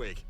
week.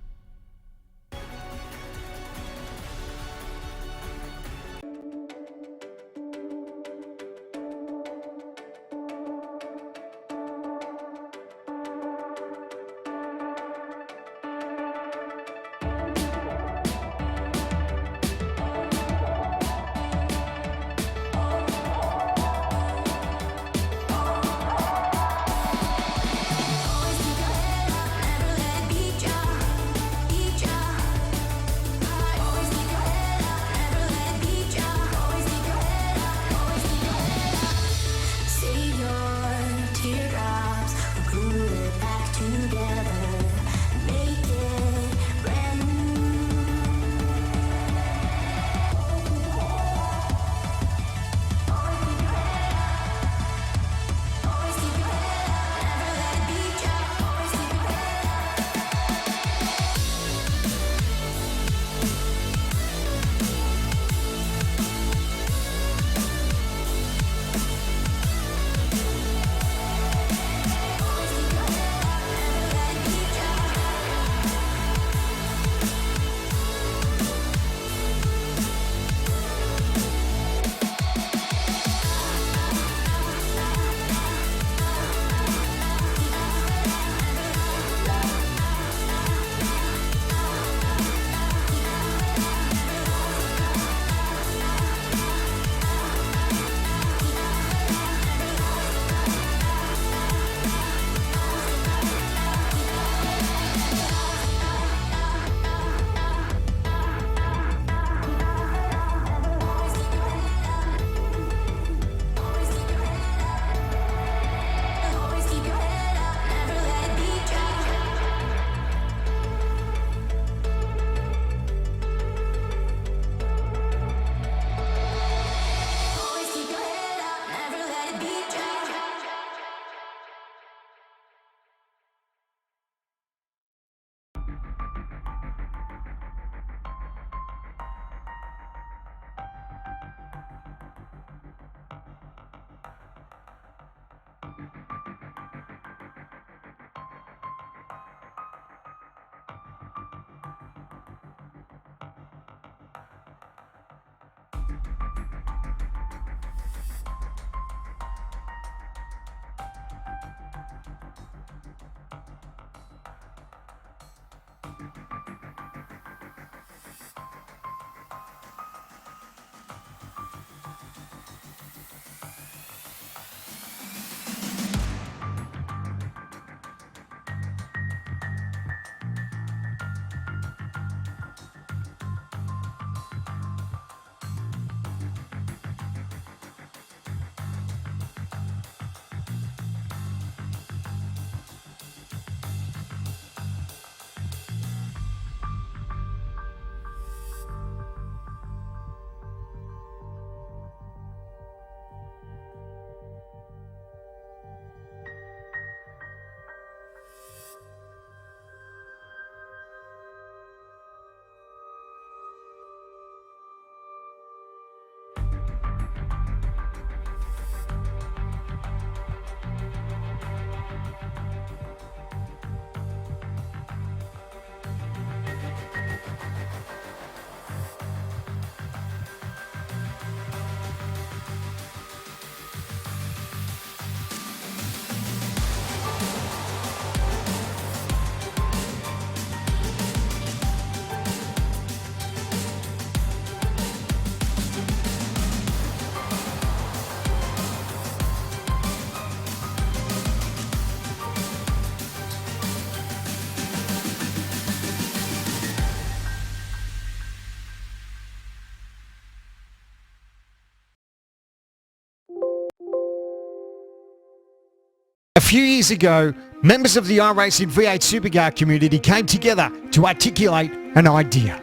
A few years ago, members of the iRacing V8 Supercar community came together to articulate an idea.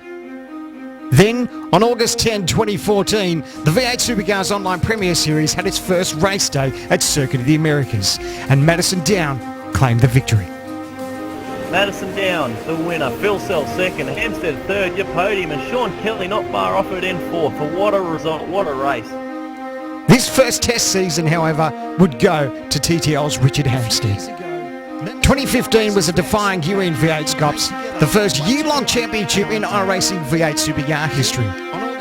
Then, on August 10, 2014, the V8 Supercars Online Premier Series had its first race day at Circuit of the Americas, and Madison Down claimed the victory. Madison Down, the winner. Phil Sells second. Hampstead third. Your podium. And Sean Kelly not far off it in fourth. But what a result. What a race. This first test season, however, would go to TTL's Richard Hampstead. 2015 was a defying year in V8 Scops, the first year-long championship in iRacing V8 Supercar history.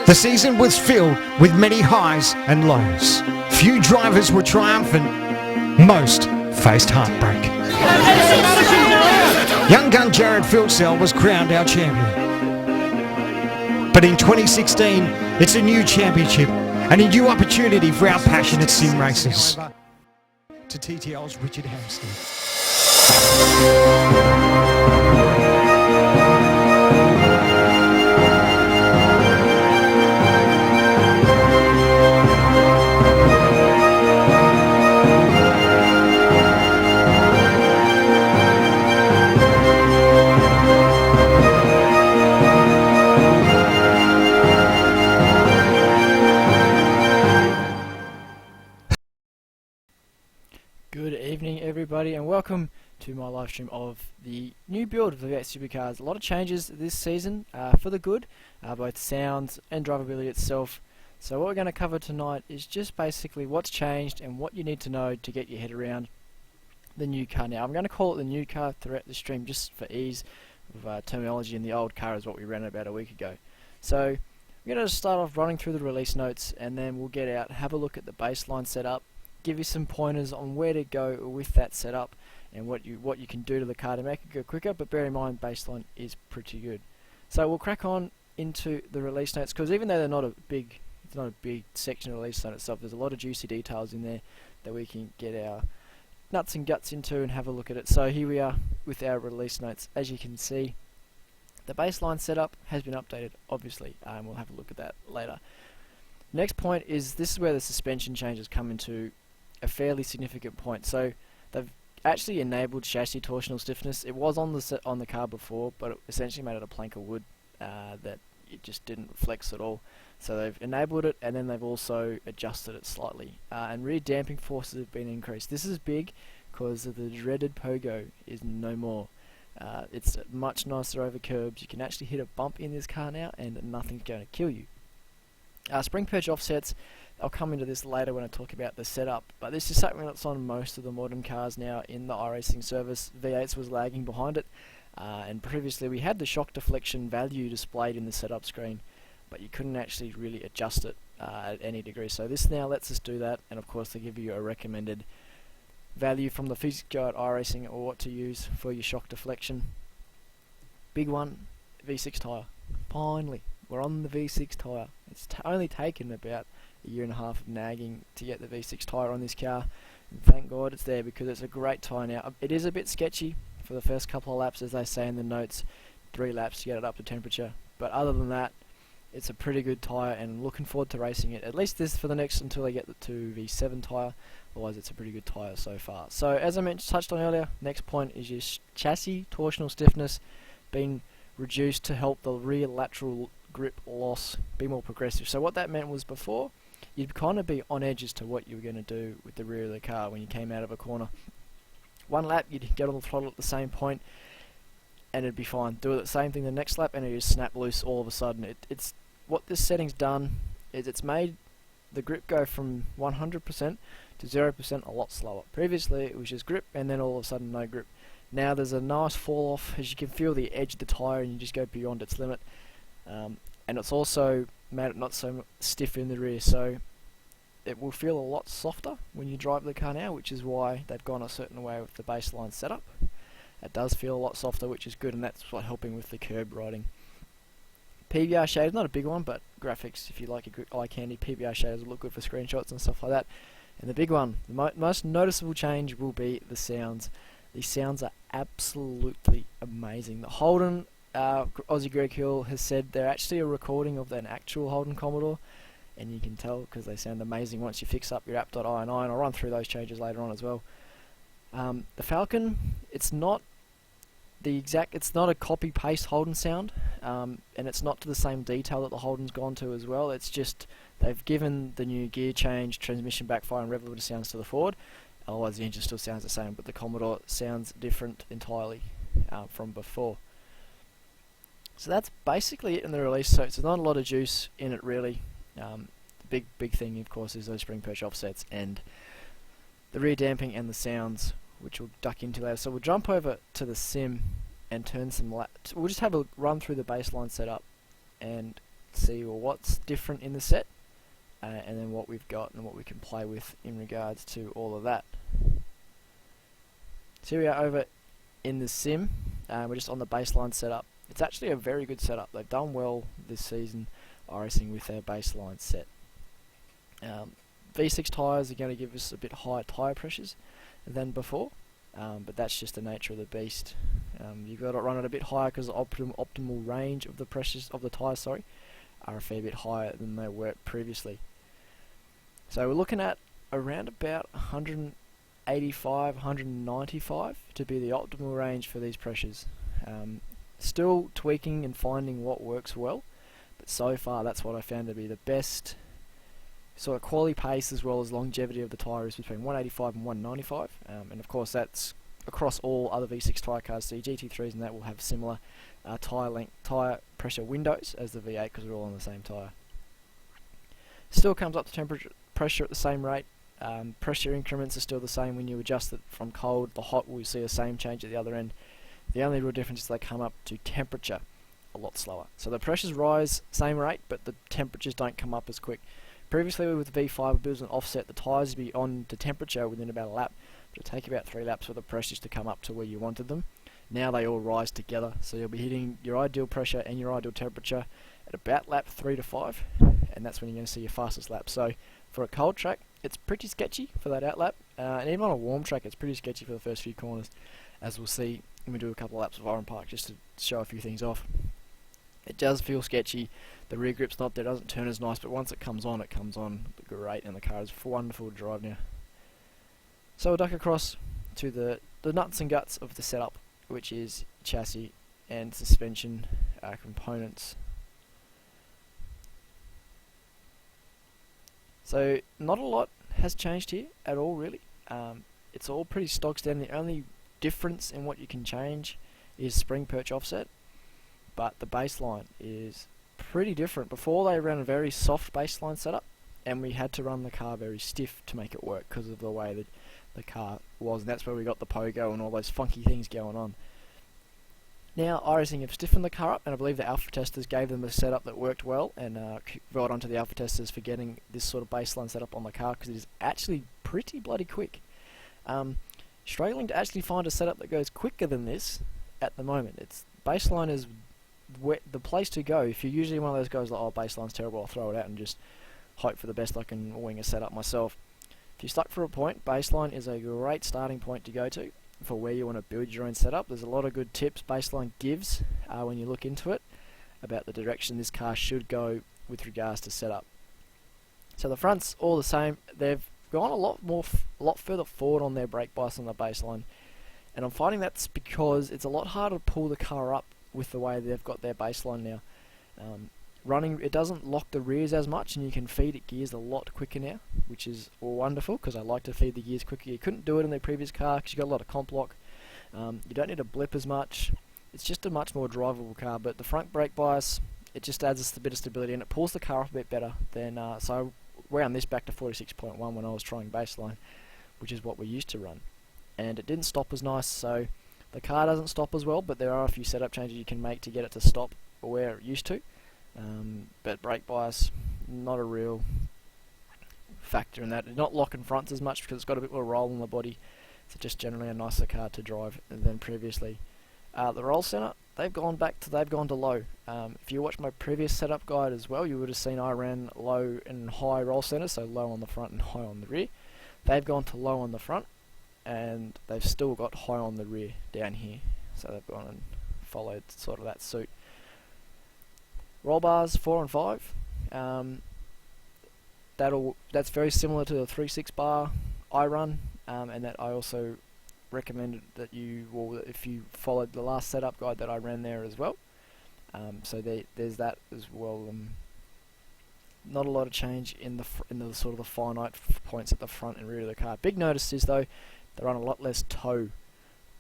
The season was filled with many highs and lows. Few drivers were triumphant, most faced heartbreak. Young gun Jared Philsell was crowned our champion. But in 2016, it's a new championship and a new opportunity for our passionate sim racers. To TTL's Richard Hampstead. Good evening everybody and welcome to my live stream of the new build of the V8 Supercars. A lot of changes this season for the good, both sounds and drivability itself. So what we're going to cover tonight is just basically what's changed and what you need to know to get your head around the new car. Now I'm going to call it the new car throughout the stream just for ease of terminology, and the old car is what we ran about a week ago. So we're going to start off running through the release notes and then we'll get out, have a look at the baseline setup, give you some pointers on where to go with that setup and what you can do to the car to make it go quicker, but bear in mind baseline is pretty good. So we'll crack on into the release notes, because even though it's not a big section of release note itself, there's a lot of juicy details in there that we can get our nuts and guts into and have a look at it. So here we are with our release notes. As you can see, the baseline setup has been updated, obviously, and we'll have a look at that later. Next point is, this is where the suspension changes come into a fairly significant point. So they've actually enabled chassis torsional stiffness. It was on the car before, but it essentially made it a plank of wood that it just didn't flex at all. So they've enabled it, and then they've also adjusted it slightly. And rear damping forces have been increased. This is big because the dreaded pogo is no more. It's much nicer over curbs. You can actually hit a bump in this car now, and nothing's going to kill you. Spring perch offsets, I'll come into this later when I talk about the setup, but this is something that's on most of the modern cars now in the iRacing service. V8s was lagging behind it, and previously we had the shock deflection value displayed in the setup screen, but you couldn't actually really adjust it at any degree. So this now lets us do that, and of course they give you a recommended value from the physics guide iRacing or what to use for your shock deflection. Big one, V6 tyre. Finally, we're on the V6 tyre. It's only taken about a year and a half of nagging to get the V6 tyre on this car, and thank God it's there, because it's a great tyre now. It is a bit sketchy for the first couple of laps, as they say in the notes, 3 laps to get it up to temperature, but other than that it's a pretty good tyre, and looking forward to racing it, at least this for the next until they get the 2 V7 tyre. Otherwise it's a pretty good tyre so far. So as I touched on earlier, next point is your chassis torsional stiffness being reduced to help the rear lateral grip loss be more progressive. So what that meant was, before you'd kind of be on edge as to what you were going to do with the rear of the car when you came out of a corner. One lap you'd get on the throttle at the same point and it'd be fine. Do the same thing the next lap and it'd just snap loose all of a sudden. It's what this setting's done is it's made the grip go from 100% to 0% a lot slower. Previously it was just grip and then all of a sudden no grip. Now there's a nice fall off as you can feel the edge of the tyre and you just go beyond its limit. And it's also made it not so stiff in the rear, so it will feel a lot softer when you drive the car now, which is why they've gone a certain way with the baseline setup. It does feel a lot softer, which is good, and that's what helping with the curb riding. PBR shaders, not a big one, but graphics, if you like your eye candy, PBR shaders will look good for screenshots and stuff like that. And the big one, the most noticeable change will be the sounds. These sounds are absolutely amazing. The Holden, Aussie Greg Hill has said they're actually a recording of an actual Holden Commodore, and you can tell because they sound amazing once you fix up your app.ini, and I'll run through those changes later on as well. The Falcon, it's not a copy-paste Holden sound, and it's not to the same detail that the Holden's gone to as well. It's just they've given the new gear change, transmission backfire and rev limiter sounds to the Ford. Otherwise the engine still sounds the same, but the Commodore sounds different entirely from before. So that's basically it in the release. So it's not a lot of juice in it really. The big thing of course is those spring perch offsets and the rear damping and the sounds, which we'll duck into later. So we'll jump over to the sim and turn some laps. We'll just have a run through the baseline setup and see what's different in the set, and then what we've got and what we can play with in regards to all of that. So here we are over in the sim. We're just on the baseline setup. It's actually a very good setup. They've done well this season, iRacing, with their baseline set. V6 tyres are going to give us a bit higher tyre pressures than before, but that's just the nature of the beast. You've got to run it a bit higher because the optimal range of the pressures of the tyres, are a fair bit higher than they were previously. So we're looking at around about 185, 195 to be the optimal range for these pressures. Still tweaking and finding what works well, but so far that's what I found to be the best sort of quality pace as well as longevity of the tyre is between 185 and 195, and of course that's across all other V6 tyre cars. So your GT3s and that will have similar tyre pressure windows as the V8 because they're all on the same tyre. Still comes up to temperature pressure at the same rate. Pressure increments are still the same when you adjust it from cold to hot. We see the same change at the other end. The only real difference is they come up to temperature a lot slower. So the pressures rise same rate, but the temperatures don't come up as quick. Previously with the V5, it was an offset. The tyres would be on to temperature within about a lap, but it would take about 3 laps for the pressures to come up to where you wanted them. Now they all rise together, so you'll be hitting your ideal pressure and your ideal temperature at about lap 3 to 5, and that's when you're going to see your fastest lap. So for a cold track, it's pretty sketchy for that outlap, and even on a warm track, it's pretty sketchy for the first few corners, as we'll see when we do a couple of laps of Oran Park, just to show a few things off. It does feel sketchy. The rear grip's not there, doesn't turn as nice, but once it comes on great, and the car is wonderful to drive now. So we'll duck across to the nuts and guts of the setup, which is chassis and suspension components. So not a lot has changed here at all, really. It's all pretty stock standard. The only difference in what you can change is spring perch offset, but the baseline is pretty different. Before they ran a very soft baseline setup, and we had to run the car very stiff to make it work because of the way that the car was, and that's where we got the pogo and all those funky things going on. Now iRacing have stiffened the car up, and I believe the alpha testers gave them a setup that worked well, and well done to the alpha testers for getting this sort of baseline setup on the car, because it is actually pretty bloody quick. Struggling to actually find a setup that goes quicker than this at the moment. Baseline is the place to go. If you're usually one of those guys like, oh, baseline's terrible, I'll throw it out and just hope for the best I can wing a setup myself. If you're stuck for a point, baseline is a great starting point to go to for where you want to build your own setup. There's a lot of good tips baseline gives when you look into it about the direction this car should go with regards to setup. So the front's all the same. They've gone a lot further forward on their brake bias on the baseline, and I'm finding that's because it's a lot harder to pull the car up with the way they've got their baseline now. It doesn't lock the rears as much, and you can feed it gears a lot quicker now, which is wonderful because I like to feed the gears quicker. You couldn't do it in the previous car because you got a lot of comp lock. You don't need to blip as much. It's just a much more drivable car, but the front brake bias, it just adds a bit of stability, and it pulls the car up a bit better than so I wound this back to 46.1 when I was trying baseline, which is what we used to run, and it didn't stop as nice. So the car doesn't stop as well, but there are a few setup changes you can make to get it to stop where it used to. But brake bias, not a real factor in that. It's not locking fronts as much because it's got a bit more roll in the body. It's just generally a nicer car to drive than previously. The roll center, they've gone to low. If you watch my previous setup guide as well, you would have seen I ran low and high roll center, so low on the front and high on the rear. They've gone to low on the front, and they've still got high on the rear down here. So they've gone and followed sort of that suit. Roll bars 4 and 5. That's very similar to the 3.6 bar I run, and that I also recommended that if you followed the last setup guide that I ran there as well. So there's that as well. Not a lot of change in the sort of the finite points at the front and rear of the car. Big notice is though they run a lot less toe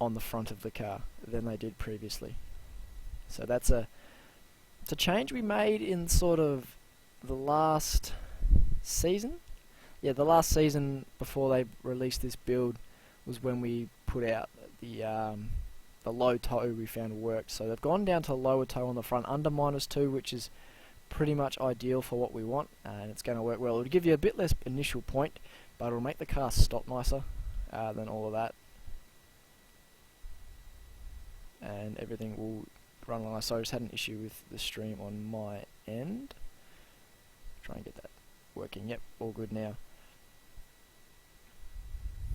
on the front of the car than they did previously. So it's a change we made in sort of the last season. Yeah, the last season before they released this build was when we put out the the low toe we found worked. So they've gone down to lower toe on the front under -2, which is pretty much ideal for what we want, and it's going to work well. It'll give you a bit less initial point, but it'll make the car stop nicer than all of that, and everything will run nice. So I just had an issue with the stream on my end. Try and get that working. Yep, all good now.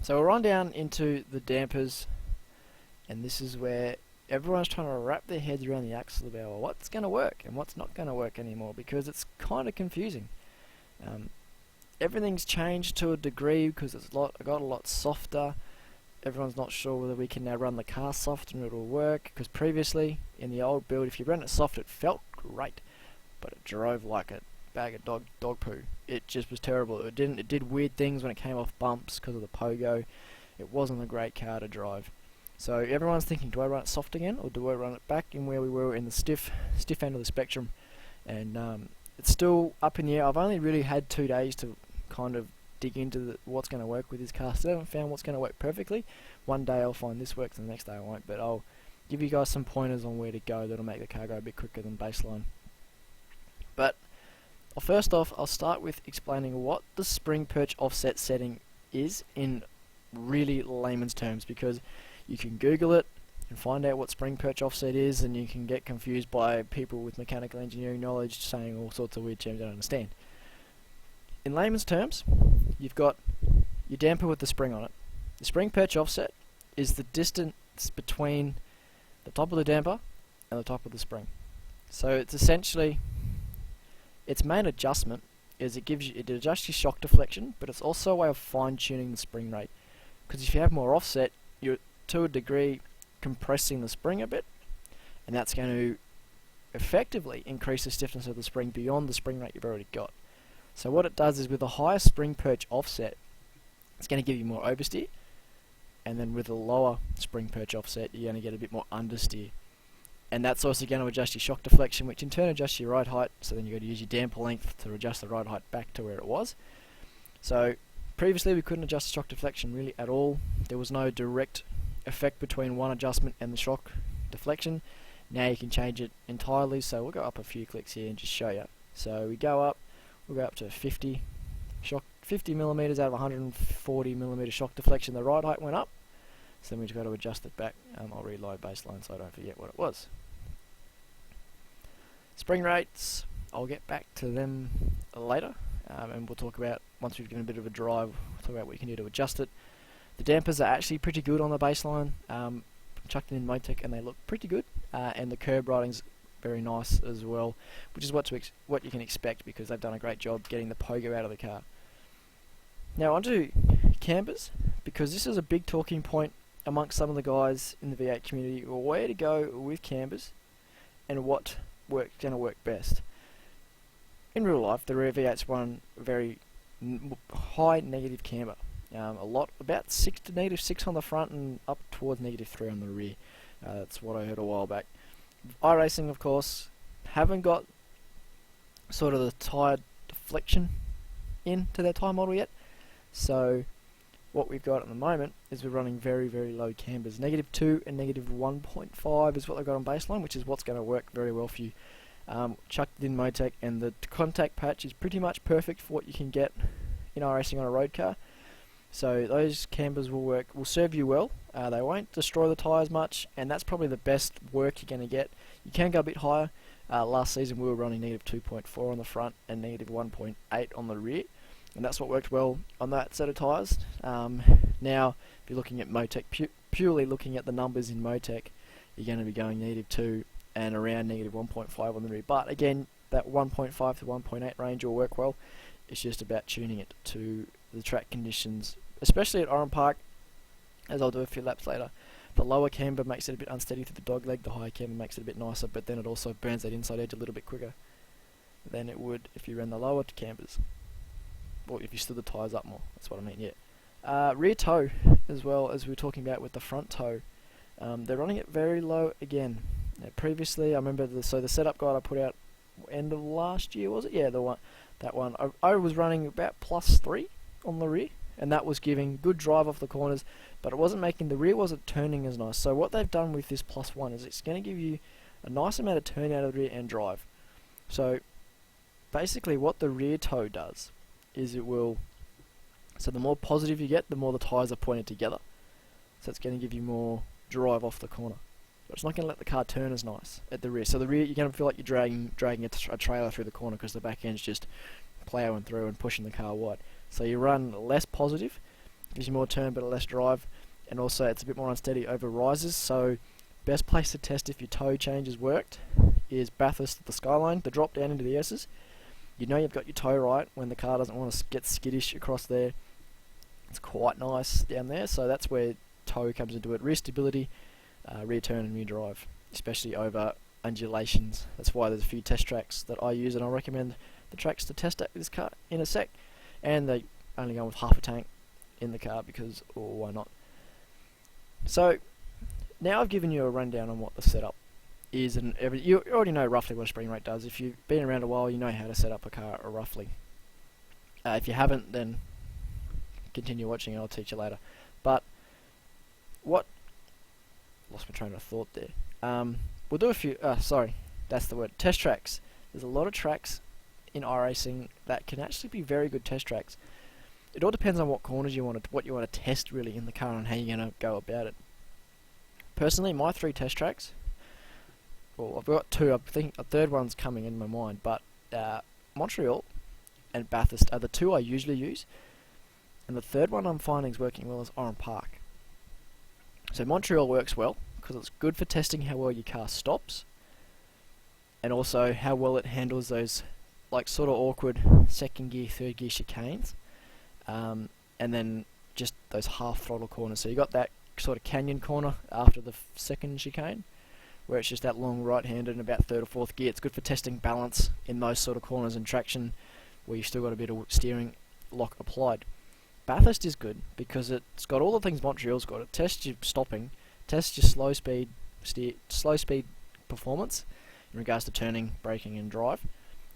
So we'll run down into the dampers, and this is where everyone's trying to wrap their heads around the axle about what's going to work and what's not going to work anymore, because it's kind of confusing. Everything's changed to a degree because it's got a lot softer. Everyone's not sure whether we can now run the car soft and it'll work, because previously in the old build, if you ran it soft, it felt great, but it drove like a bag of dog poo. It just was terrible. It did weird things when it came off bumps because of the pogo. It wasn't a great car to drive. So everyone's thinking, do I run it soft again, or do I run it back in where we were in the stiff end of the spectrum? And it's still up in the air. I've only really had 2 days to kind of dig into what's going to work with this car. Still haven't found what's going to work perfectly. One day I'll find this works and the next day I won't, but I'll give you guys some pointers on where to go that'll make the car go a bit quicker than baseline. But first off, I'll start with explaining what the spring perch offset setting is in really layman's terms, because you can Google it and find out what spring perch offset is, and you can get confused by people with mechanical engineering knowledge saying all sorts of weird terms you don't understand. In layman's terms, you've got your damper with the spring on it. The spring perch offset is the distance between the top of the damper and the top of the spring. So it's essentially, its main adjustment is it adjusts your shock deflection, but it's also a way of fine-tuning the spring rate. Because if you have more offset, you're to a degree compressing the spring a bit, and that's going to effectively increase the stiffness of the spring beyond the spring rate you've already got. So what it does is, with a higher spring perch offset, it's going to give you more oversteer, and then with a lower spring perch offset, you're going to get a bit more understeer. And that's also going to adjust your shock deflection, which in turn adjusts your ride height, so then you've got to use your damper length to adjust the ride height back to where it was. So previously we couldn't adjust the shock deflection really at all. There was no direct effect between one adjustment and the shock deflection. Now you can change it entirely, so we'll go up a few clicks here and just show you. So we'll go up to 50 millimeters out of 140 millimeter shock deflection. The ride height went up, so then we've got to adjust it back. I'll reload baseline so I don't forget what it was. Spring rates, I'll get back to them later, and we'll talk about, once we've given a bit of a drive, we'll talk about what you can do to adjust it. The dampers are actually pretty good on the baseline. Chucked in Motec and they look pretty good, and the curb riding's very nice as well, which is what you can expect, because they've done a great job getting the pogo out of the car. Now onto cambers, because this is a big talking point amongst some of the guys in the V8 community, where to go with cambers and what going to work best. In real life, the rear V8's run very high negative camber. About -6 on the front and up towards -3 on the rear. That's what I heard a while back. iRacing, of course, haven't got sort of the tyre deflection into their tyre model yet. So what we've got at the moment is we're running very, very low cambers. -2 and -1.5 is what they've got on baseline, which is what's going to work very well for you. Chucked in Motec, and the contact patch is pretty much perfect for what you can get in iRacing on a road car. So those cambers will serve you well. They won't destroy the tyres much, and that's probably the best work you're going to get. You can go a bit higher. Last season we were running -2.4 on the front and -1.8 on the rear, and that's what worked well on that set of tyres. Now, if you're looking at Motec, purely looking at the numbers in Motec, you're going to be going -2 and around -1.5 on the rear. But again, that 1.5 to 1.8 range will work well. It's just about tuning it to the track conditions, especially at Oran Park, as I'll do a few laps later. The lower camber makes it a bit unsteady through the dog leg, the higher camber makes it a bit nicer, but then it also burns that inside edge a little bit quicker than it would if you ran the lower cambers, or if you stood the tyres up more, that's what I mean, yeah. Rear toe, as well as we were talking about with the front toe, they're running it very low again. Now, previously, I remember the setup guide I put out end of last year, was it? Yeah, that one. I was running about +3 on the rear, and that was giving good drive off the corners, but it wasn't making, the rear wasn't turning as nice. So what they've done with this +1 is it's going to give you a nice amount of turn out of the rear and drive. So basically what the rear toe does is it will, so the more positive you get, the more the tyres are pointed together. So it's going to give you more drive off the corner. But it's not going to let the car turn as nice at the rear. So the rear, you're going to feel like you're dragging a trailer through the corner because the back end's just ploughing through and pushing the car wide. So you run less positive, gives you more turn but less drive, and also it's a bit more unsteady over rises. So best place to test if your toe change has worked is Bathurst at the Skyline, the drop down into the S's. You know you've got your toe right when the car doesn't want to get skittish across there. It's quite nice down there, so that's where toe comes into it. Rear stability, rear turn and rear drive, especially over undulations. That's why there's a few test tracks that I use, and I'll recommend the tracks to test this car in a sec. And they only go with half a tank in the car because, or why not? So now I've given you a rundown on what the setup is, and you already know roughly what a spring rate does. If you've been around a while, you know how to set up a car roughly. If you haven't, then continue watching and I'll teach you later. But lost my train of thought there. We'll do a few, sorry, that's the word, test tracks. There's a lot of tracks in iRacing that can actually be very good test tracks. It all depends on what corners you want to, what you want to test really in the car and how you're going to go about it. Personally, my 3 test tracks, well, I've got 2, I think a third one's coming in my mind, but Montreal and Bathurst are the 2 I usually use, and the third one I'm finding is working well is Oran Park. So Montreal works well because it's good for testing how well your car stops, and also how well it handles those like sort of awkward second gear, third gear chicanes, and then just those half throttle corners. So you got that sort of canyon corner after the second chicane, where it's just that long right-handed and about third or fourth gear. It's good for testing balance in those sort of corners and traction where you've still got a bit of steering lock applied. Bathurst is good because it's got all the things Montreal's got. It tests your stopping, tests your slow speed performance in regards to turning, braking and drive.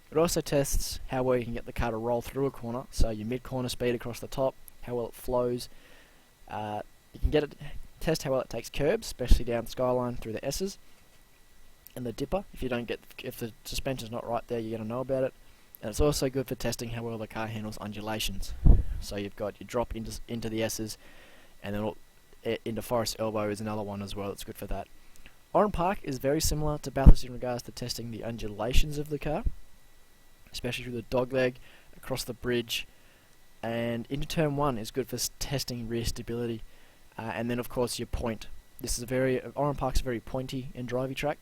It also tests how well you can get the car to roll through a corner, so your mid-corner speed across the top, how well it flows. You can get it, test how well it takes curbs, especially down Skyline through the S's and the dipper. If the suspension's not right there, you're going to know about it. And it's also good for testing how well the car handles undulations. So you've got your drop into the S's, and then into Forest Elbow is another one as well. It's good for that. Oran Park is very similar to Bathurst in regards to testing the undulations of the car, especially through the dogleg, across the bridge, and into turn 1 is good for testing rear stability. And then of course your point. This is Oran Park's a very pointy and drivey track,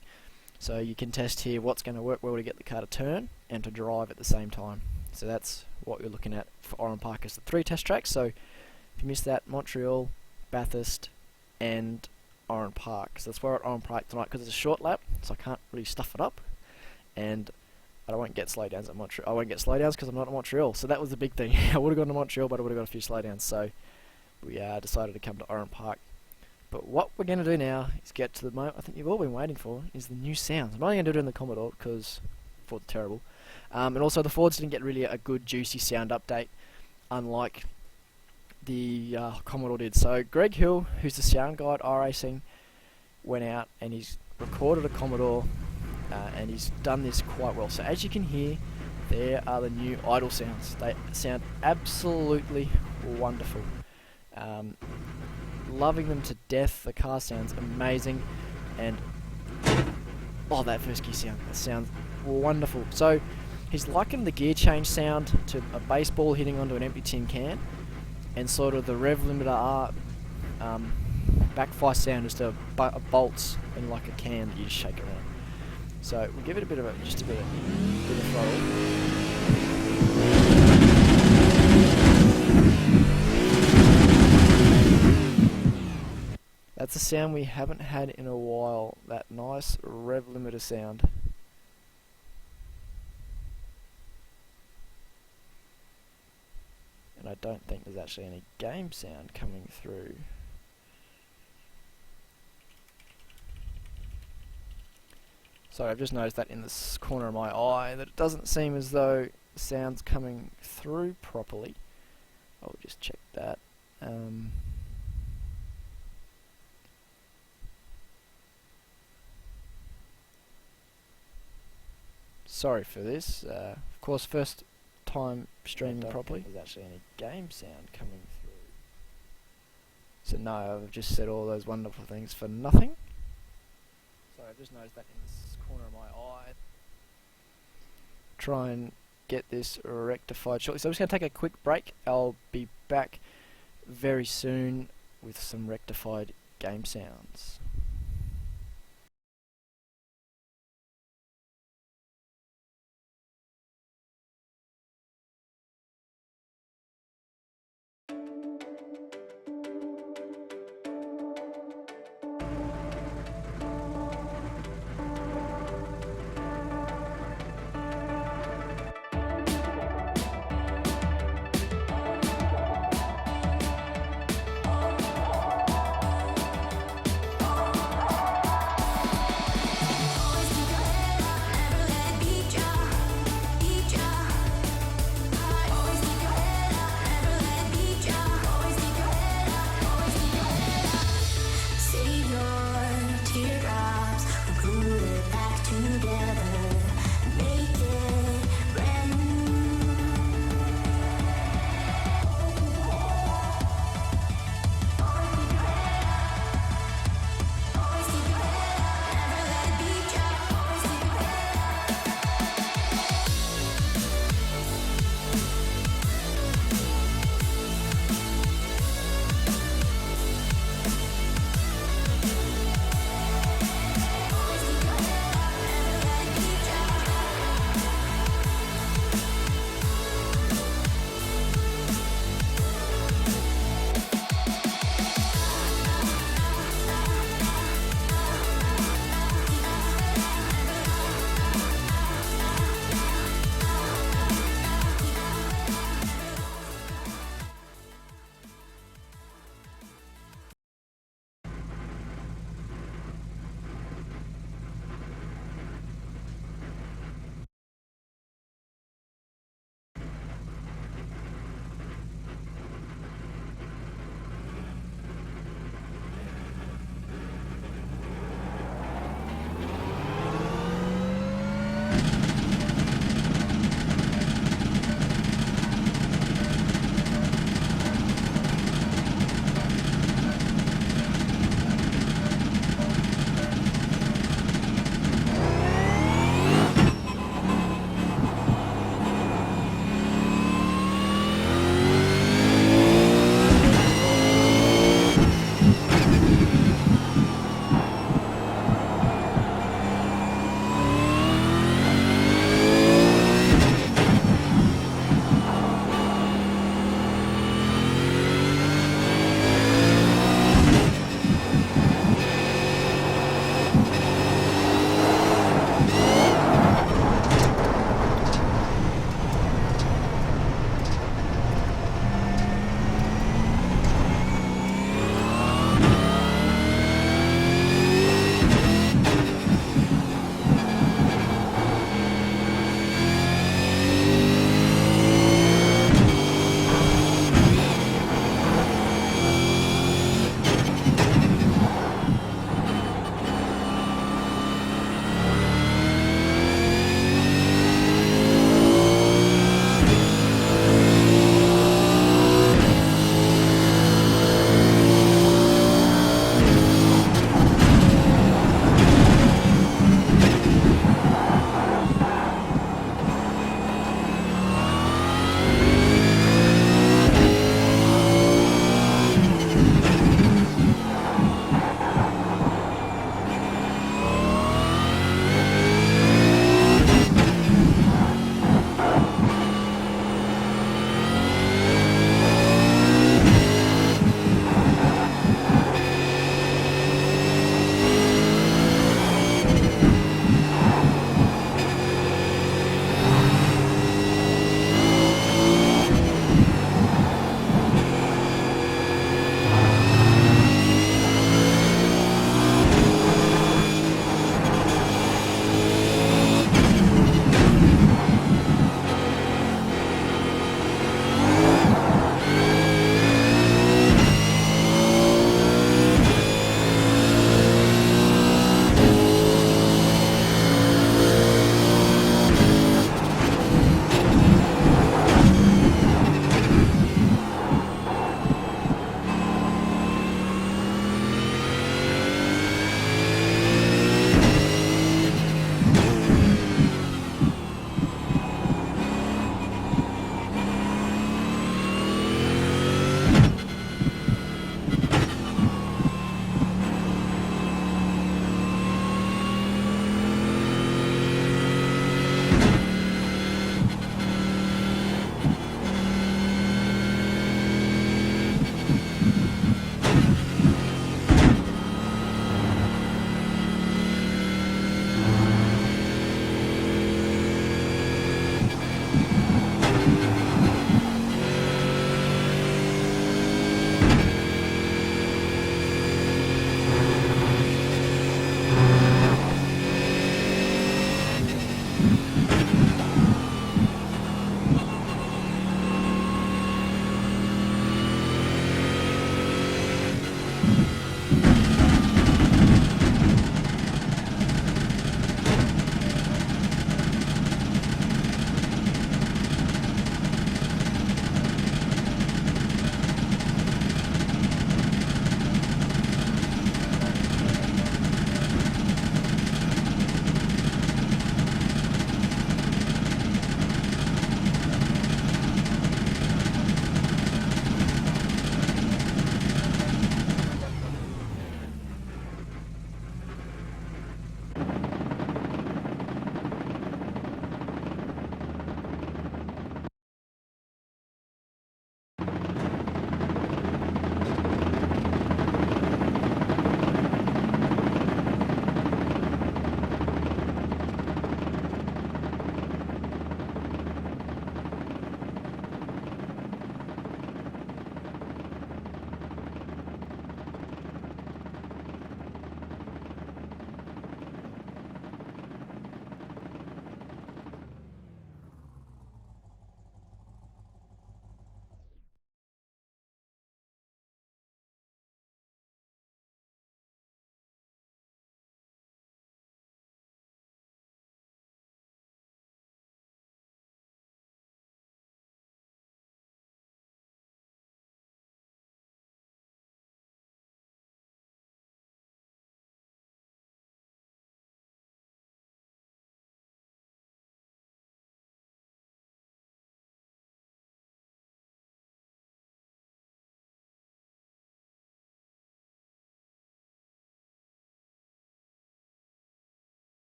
so you can test here what's going to work well to get the car to turn and to drive at the same time. So that's what you're looking at for Oran Park as the 3 test tracks. So if you missed that, Montreal, Bathurst, and Oran Park. So that's why we're at Oran Park tonight because it's a short lap, so I can't really stuff it up, and I won't get slowdowns at Montreal. I won't get slowdowns because I'm not at Montreal. So that was the big thing. I would have gone to Montreal, but I would have got a few slowdowns. So we decided to come to Oran Park. But what we're going to do now is get to the moment I think you've all been waiting for, is the new sounds. I'm not going to do it in the Commodore because Ford's terrible. And also the Fords didn't get really a good juicy sound update, unlike the Commodore did. So Greg Hill, who's the sound guy at iRacing, went out and he's recorded a Commodore, and he's done this quite well. So as you can hear, there are the new idle sounds. They sound absolutely wonderful. Loving them to death. The car sounds amazing, and that first gear sound, that sounds wonderful. So he's likened the gear change sound to a baseball hitting onto an empty tin can, and sort of the rev limiter backfire sound is to bolts in like a can that you just shake around. So we'll give it a bit of throttle. That's a sound we haven't had in a while, that nice rev limiter sound. And I don't think there's actually any game sound coming through. Sorry, I've just noticed that in this corner of my eye, that it doesn't seem as though the sound's coming through properly. I'll just check that. Sorry for this. Of course, first time streaming properly. There's actually any game sound coming through. So no, I've just said all those wonderful things for nothing. Sorry, I've just noticed that in this corner of my eye. Try and get this rectified shortly. So I'm just going to take a quick break. I'll be back very soon with some rectified game sounds.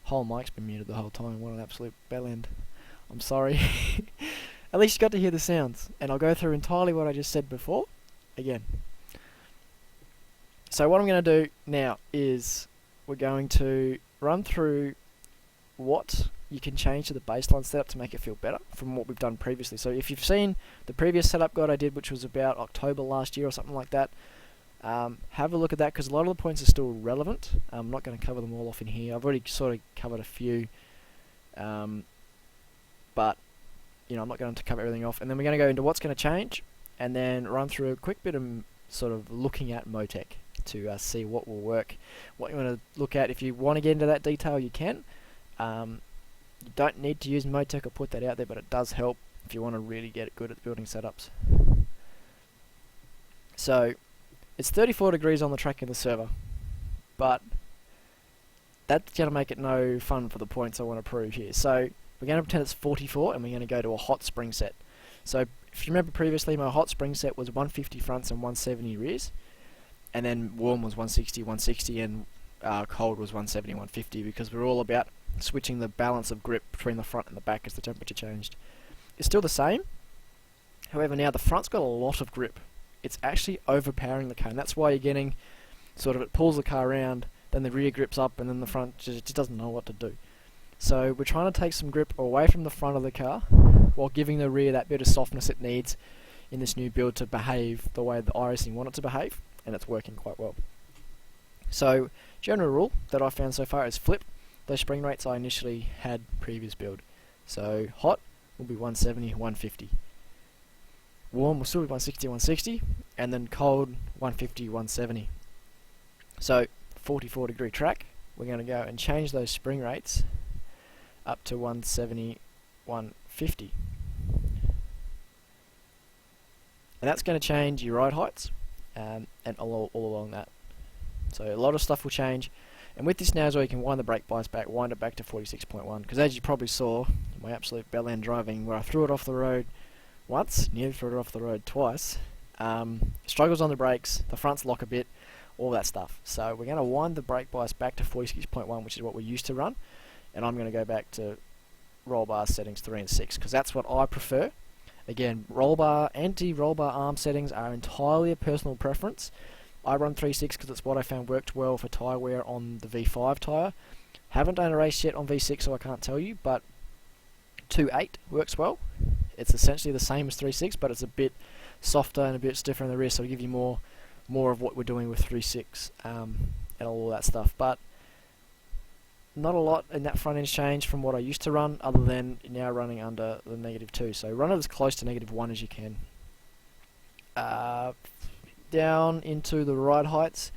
Whole mic's been muted the whole time. What an absolute bellend. I'm sorry. At least you got to hear the sounds. And I'll go through entirely what I just said before again. So what I'm going to do now is we're going to run through what you can change to the baseline setup to make it feel better from what we've done previously. So if you've seen the previous setup guide I did, which was about October last year or something like that, have a look at that because a lot of the points are still relevant. I'm not going to cover them all off in here. I've already sort of covered a few, but you know, I'm not going to cover everything off. And then we're going to go into what's going to change, and then run through a quick bit of sort of looking at Motec to see what will work, what you want to look at. If you want to get into that detail, you can. You don't need to use Motec or put that out there, but it does help if you want to really get good at building setups. So it's 34 degrees on the track in the server, but that's going to make it no fun for the points I want to prove here. So we're going to pretend it's 44 and we're going to go to a hot spring set. So if you remember previously, my hot spring set was 150 fronts and 170 rears, and then warm was 160, 160, and cold was 170, 150, because we're all about switching the balance of grip between the front and the back as the temperature changed. It's still the same, however now the front's got a lot of grip. It's actually overpowering the car, and that's why you're getting sort of, it pulls the car around, then the rear grips up, and then the front just doesn't know what to do. So we're trying to take some grip away from the front of the car while giving the rear that bit of softness it needs in this new build to behave the way the iRacing want it to behave, and it's working quite well. So general rule that I found so far is flip those spring rates I initially had previous build. So hot will be 170, 150. Warm will still be 160, 160, and then cold 150, 170. So 44 degree track, we're going to go and change those spring rates up to 170, 150. And that's going to change your ride heights and all along that. So a lot of stuff will change. And with this now is where you can wind the brake bias back, wind it back to 46.1, because as you probably saw, my absolute bell end driving, where I threw it off the road once, nearly threw it off the road twice, struggles on the brakes, the fronts lock a bit, all that stuff. So we're going to wind the brake bias back to 46.1, which is what we used to run, and I'm going to go back to roll bar settings 3 and 6, because that's what I prefer. Again, roll bar, anti-roll bar arm settings are entirely a personal preference. I run 3.6 because it's what I found worked well for tyre wear on the V5 tyre. Haven't done a race yet on V6, so I can't tell you, but 2.8 works well. It's essentially the same as 3.6, but it's a bit softer and a bit stiffer in the rear, so it'll give you more of what we're doing with 3.6 and all that stuff. But not a lot in that front end change from what I used to run, other than now running under the -2. So run it as close to -1 as you can. Down into the ride heights.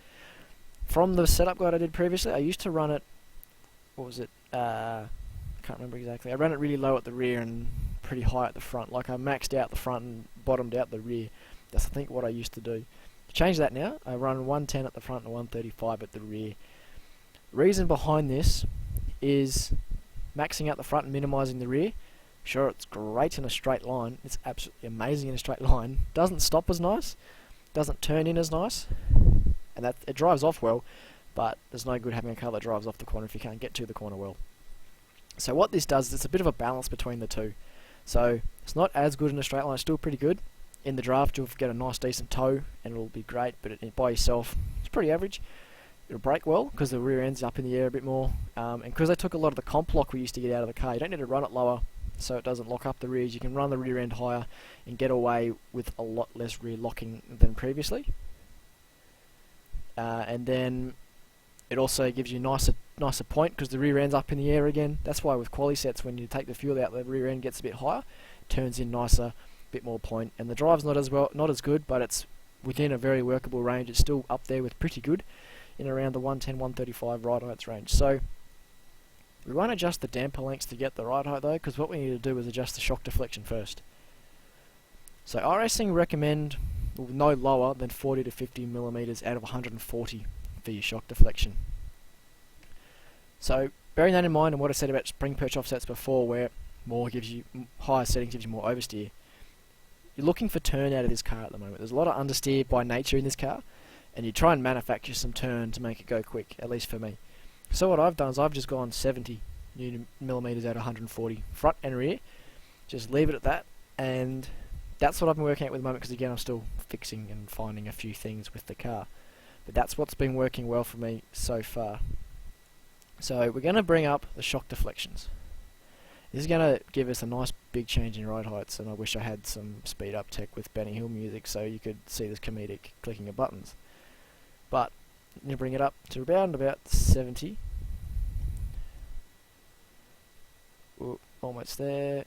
From the setup guide I did previously, I used to run it, what was it, can't remember exactly. I ran it really low at the rear and pretty high at the front. Like I maxed out the front and bottomed out the rear. That's I think what I used to do. To change that now, I run 110 at the front and 135 at the rear. Reason behind this is maxing out the front and minimizing the rear. Sure, it's great in a straight line. It's absolutely amazing in a straight line. Doesn't stop as nice. Doesn't turn in as nice, and that it drives off well, but there's no good having a car that drives off the corner if you can't get to the corner well. So what this does is it's a bit of a balance between the two. So it's not as good in a straight line, it's still pretty good. In the draft you'll get a nice decent toe and it'll be great, but by yourself it's pretty average. It'll brake well because the rear end's up in the air a bit more, and because I took a lot of the comp lock we used to get out of the car, you don't need to run it lower so it doesn't lock up the rears. You can run the rear end higher and get away with a lot less rear locking than previously. And then it also gives you nicer point because the rear end's up in the air again. That's why with quali sets, when you take the fuel out, the rear end gets a bit higher, turns in nicer, bit more point, and the drive's not as good, but it's within a very workable range. It's still up there with pretty good in around the 110, 135 ride heights range. So we won't adjust the damper lengths to get the ride height though, because what we need to do is adjust the shock deflection first. So iRacing recommend no lower than 40 to 50 millimeters out of 140 for your shock deflection. So bearing that in mind and what I said about spring perch offsets before, where higher settings gives you more oversteer, you're looking for turn out of this car at the moment. There's a lot of understeer by nature in this car, and you try and manufacture some turn to make it go quick, at least for me. So what I've done is I've just gone 70 Newton millimeters at 140 front and rear. Just leave it at that, and that's what I've been working at with the moment, because again I'm still fixing and finding a few things with the car. But that's what's been working well for me so far. So we're going to bring up the shock deflections. This is going to give us a nice big change in ride heights, and I wish I had some speed up tech with Benny Hill music so you could see this comedic clicking of buttons. But I'm going to bring it up to around about 70. Ooh, almost there.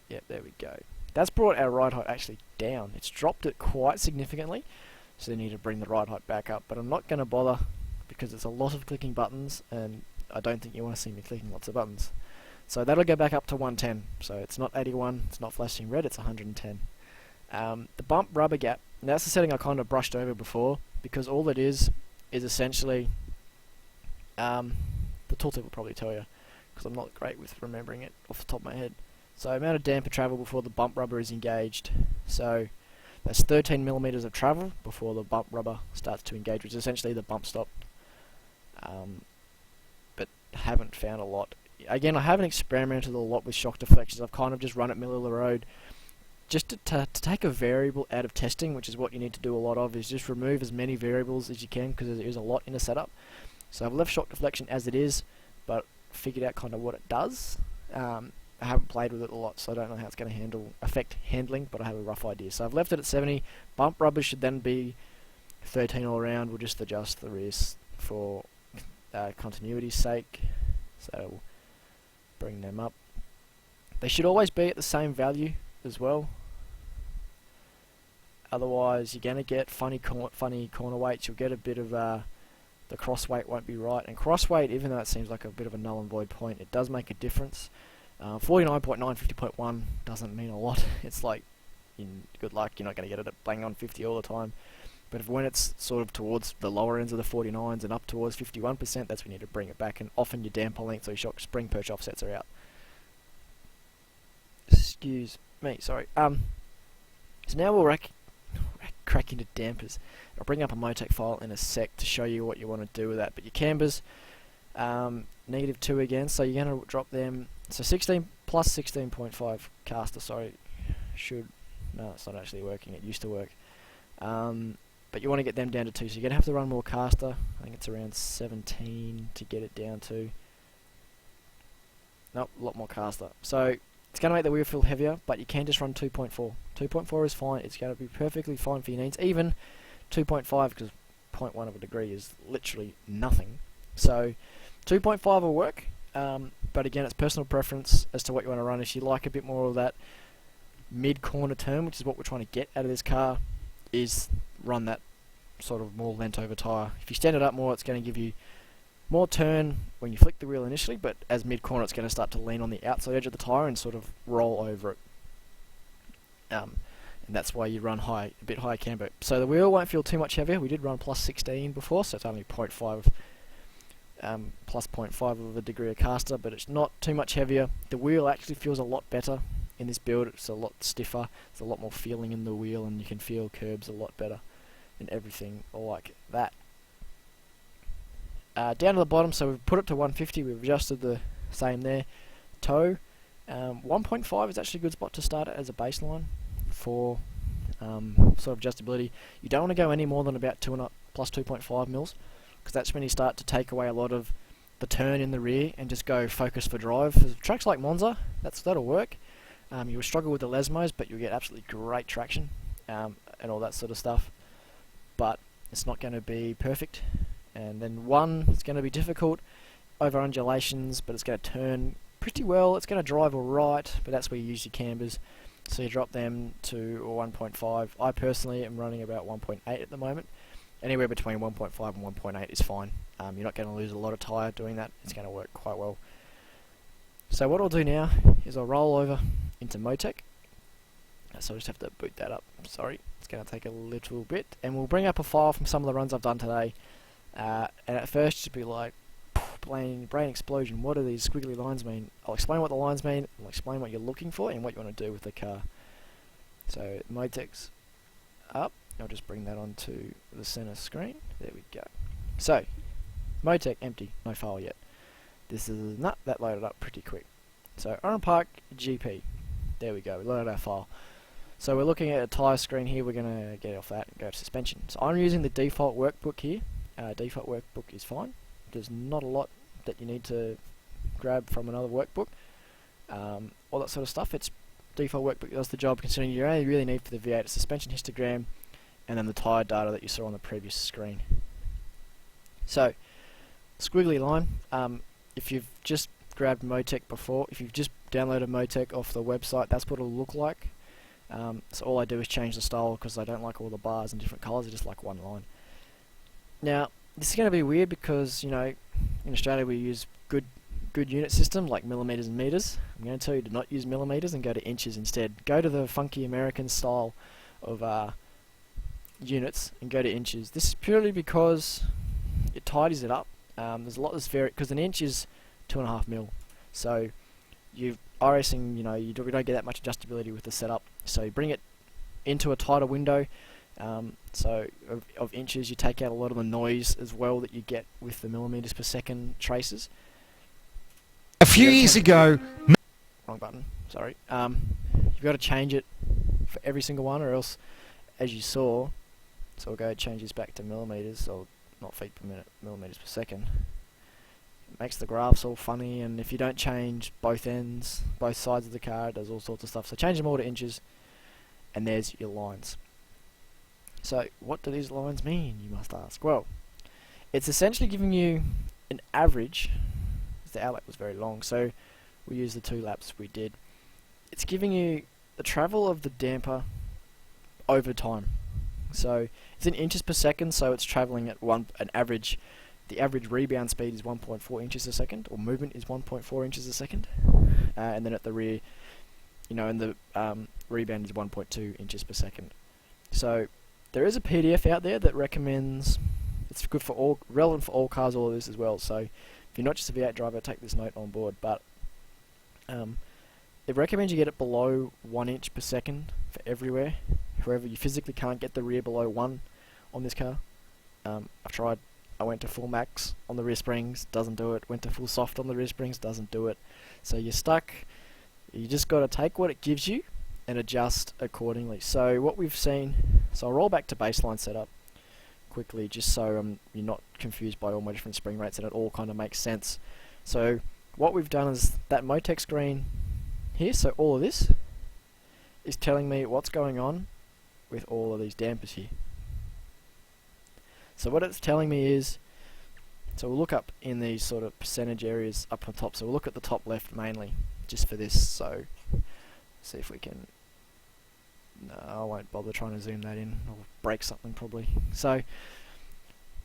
Yep, there we go. That's brought our ride height actually down. It's dropped it quite significantly, so they need to bring the ride height back up. But I'm not going to bother, because it's a lot of clicking buttons, and I don't think you want to see me clicking lots of buttons. So that'll go back up to 110. So it's not 81, it's not flashing red, it's 110. The bump rubber gap, and that's the setting I kind of brushed over before, because all it is essentially, the tooltip will probably tell you, because I'm not great with remembering it off the top of my head. So amount of damper travel before the bump rubber is engaged. So that's 13 millimeters of travel before the bump rubber starts to engage, which is essentially the bump stop. But haven't found a lot. Again, I haven't experimented a lot with shock deflections. I've kind of just run it middle of the road, just to take a variable out of testing, which is what you need to do a lot of, is just remove as many variables as you can, because there is a lot in a setup. So I've left shock deflection as it is, but figured out kind of what it does. I haven't played with it a lot, so I don't know how it's going to affect handling, but I have a rough idea. So I've left it at 70. Bump rubber should then be 13 all around. We'll just adjust the rears for continuity's sake. So we'll bring them up. They should always be at the same value as well. Otherwise, you're going to get funny corner weights. You'll get a bit of the cross weight won't be right. And cross weight, even though it seems like a bit of a null and void point, it does make a difference. 49.9, 50.1 doesn't mean a lot. It's like, good luck, you're not going to get it at bang on 50 all the time. But when it's sort of towards the lower ends of the 49s and up towards 51%, that's when you need to bring it back. And often your damper length or your shock spring perch offsets are out. Excuse me, sorry. So now we'll crack into dampers. I'll bring up a Motec file in a sec to show you what you want to do with that. But your cambers, -2 again, so you're going to drop them. So 16 plus 16.5 caster, sorry. No, it's not actually working, it used to work. But you want to get them down to 2, so you're going to have to run more caster. I think it's around 17 to get it down to. Nope, a lot more caster. So it's going to make the wheel feel heavier, but you can just run 2.4. 2.4 is fine, it's going to be perfectly fine for your needs. Even 2.5, because 0.1 of a degree is literally nothing. So 2.5 will work, but again, it's personal preference as to what you want to run. If you like a bit more of that mid-corner turn, which is what we're trying to get out of this car, is run that sort of more lent over tyre. If you stand it up more, it's going to give you more turn when you flick the wheel initially, but as mid-corner it's going to start to lean on the outside edge of the tyre and sort of roll over it. And that's why you run a bit higher camber. So the wheel won't feel too much heavier. We did run plus 16 before, so it's only 0.5 plus 0.5 of a degree of caster, but it's not too much heavier. The wheel actually feels a lot better in this build. It's a lot stiffer, there's a lot more feeling in the wheel, and you can feel curbs a lot better and everything like that. Down to the bottom, so we've put it to 150, we've adjusted the same there. Toe, 1.5 is actually a good spot to start it as a baseline for sort of adjustability. You don't want to go any more than about 2 plus 2.5 mils, because that's when you start to take away a lot of the turn in the rear and just go focus for drive. For tracks like Monza, that'll work. You'll struggle with the Lesmos, but you'll get absolutely great traction and all that sort of stuff. But it's not going to be perfect. And then it's going to be difficult over undulations, but it's going to turn pretty well. It's going to drive alright, but that's where you use your cambers. So you drop them to 1.5. I personally am running about 1.8 at the moment. Anywhere between 1.5 and 1.8 is fine. You're not going to lose a lot of tyre doing that. It's going to work quite well. So what I'll do now is I'll roll over into Motec. So I just have to boot that up. Sorry, it's going to take a little bit. And we'll bring up a file from some of the runs I've done today. And at first just be like, brain explosion, what do these squiggly lines mean? I'll explain what the lines mean, I'll explain what you're looking for and what you want to do with the car. So Motec's up, I'll just bring that onto the center screen, there we go. So, Motec empty, no file yet. This is not that loaded up pretty quick. So Oran Park GP. There we go. We loaded our file. So we're looking at a tyre screen here. We're going to get off that and go to suspension. So I'm using the default workbook here. Default workbook is fine. There's not a lot that you need to grab from another workbook. All that sort of stuff. It's default workbook does the job, considering you only really need for the V8 suspension histogram and then the tyre data that you saw on the previous screen. So squiggly line. If you've just grabbed Motec before, if you've just downloaded Motec off the website, that's what it'll look like. So all I do is change the style because I don't like all the bars and different colours. I just like one line. Now this is going to be weird because, you know, in Australia we use good unit system like millimeters and meters. I'm going to tell you to not use millimeters and go to inches instead. Go to the funky American style of units and go to inches. This is purely because it tidies it up. There's a lot that's because an inch is 2.5 mil. So iRacing, you know, you don't get that much adjustability with the setup. So you bring it into a tighter window. So of inches, you take out a lot of the noise as well that you get with the millimeters per second traces. A few years ago... Wrong button, sorry. You've got to change it for every single one, or else, as you saw, so we'll go change this back to millimeters, or not feet per minute, millimeters per second. It makes the graphs all funny, and if you don't change both ends, both sides of the car, it does all sorts of stuff. So change them all to inches, and there's your lines. So what do these lines mean, you must ask? Well, it's essentially giving you an average. The outlap was very long, so we used the 2 laps we did. It's giving you the travel of the damper over time. So it's in inches per second, so it's traveling at an average. The average rebound speed is 1.4 inches a second, or movement is 1.4 inches a second, and then at the rear, you know, and the rebound is 1.2 inches per second. So there is a PDF out there that recommends. It's good for all, relevant for all cars, all of this as well. So if you're not just a V8 driver, take this note on board. But it recommends you get it below 1 inch per second for everywhere. However, you physically can't get the rear below 1 on this car. I've tried. I went to full max on the rear springs, doesn't do it. Went to full soft on the rear springs, doesn't do it. So you're stuck. You just got to take what it gives you and adjust accordingly. So what we've seen. So I'll roll back to baseline setup quickly, just so you're not confused by all my different spring rates and it all kind of makes sense. So what we've done is that Motec screen here, so all of this is telling me what's going on with all of these dampers here. So what it's telling me is, so we'll look up in these sort of percentage areas up on top, so we'll look at the top left mainly, just for this, so see if we can. No, I won't bother trying to zoom that in. I'll break something probably. So,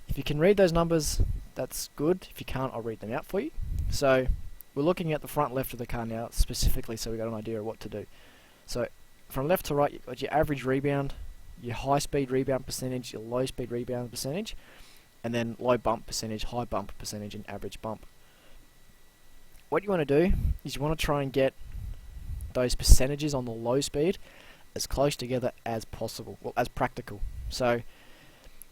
if you can read those numbers, that's good. If you can't, I'll read them out for you. So, we're looking at the front left of the car now, specifically, so we've got an idea of what to do. So, from left to right, you've got your average rebound, your high speed rebound percentage, your low speed rebound percentage, and then low bump percentage, high bump percentage, and average bump. What you want to do is you want to try and get those percentages on the low speed as close together as possible, well, as practical. So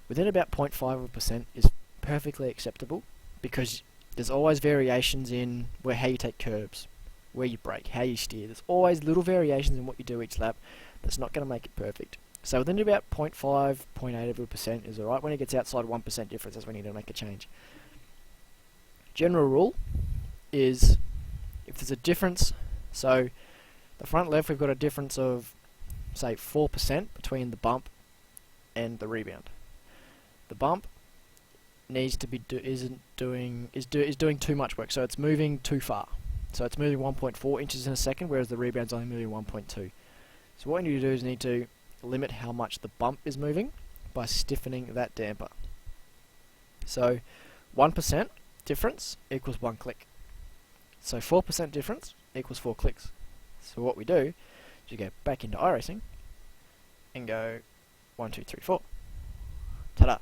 within about 0.5% is perfectly acceptable, because there's always variations in how you take curbs, where you brake, how you steer. There's always little variations in what you do each lap that's not going to make it perfect. So within about 0.5, 0.8% is alright. When it gets outside 1% difference, that's when you need to make a change. General rule is, if there's a difference, so the front left we've got a difference of say 4% between the bump and the rebound. The bump needs to be is doing too much work, so it's moving too far. So it's moving 1.4 inches in a second, whereas the rebound's only moving 1.2. So what you need to do is need to limit how much the bump is moving by stiffening that damper. So 1% difference equals 1 click. So 4% difference equals 4 clicks. So what we do is you go back into iRacing and go 1, 2, 3, 4. Ta-da!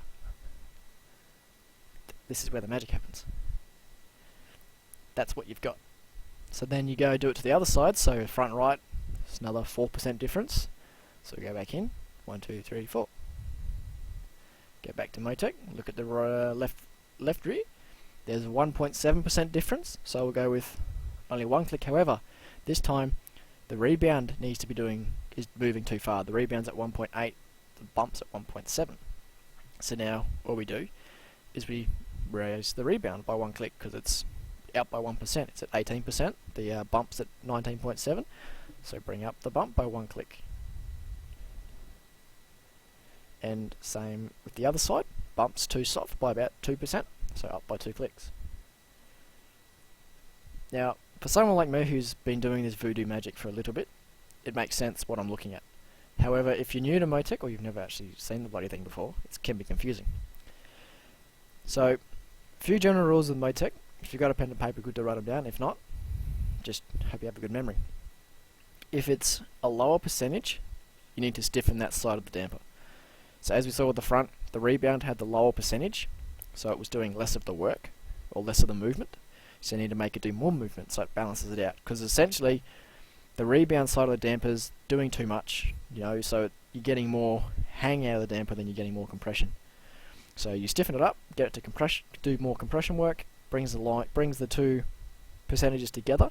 This is where the magic happens. That's what you've got. So then you go do it to the other side, so front right, it's another 4% difference. So go back in, 1, 2, 3, 4. Go back to Motec, look at the left rear, there's a 1.7% difference, so we'll go with only one click. However, this time the rebound is moving too far. The rebound's at 1.8, the bump's at 1.7. So now what we do is we raise the rebound by one click because it's out by 1%. It's at 18%. The bump's at 19.7. So bring up the bump by one click. And same with the other side. Bump's too soft by about 2%. So up by 2 clicks. Now, for someone like me who's been doing this voodoo magic for a little bit, it makes sense what I'm looking at. However, if you're new to Motec or you've never actually seen the bloody thing before, it can be confusing. So, a few general rules with Motec. If you've got a pen and paper, good to write them down. If not, just hope you have a good memory. If it's a lower percentage, you need to stiffen that side of the damper. So as we saw with the front, the rebound had the lower percentage, so it was doing less of the work, or less of the movement. So you need to make it do more movement so it balances it out. Because essentially, the rebound side of the damper's doing too much, so you're getting more hang out of the damper than you're getting more compression. So you stiffen it up, get it to do more compression work, brings the two percentages together,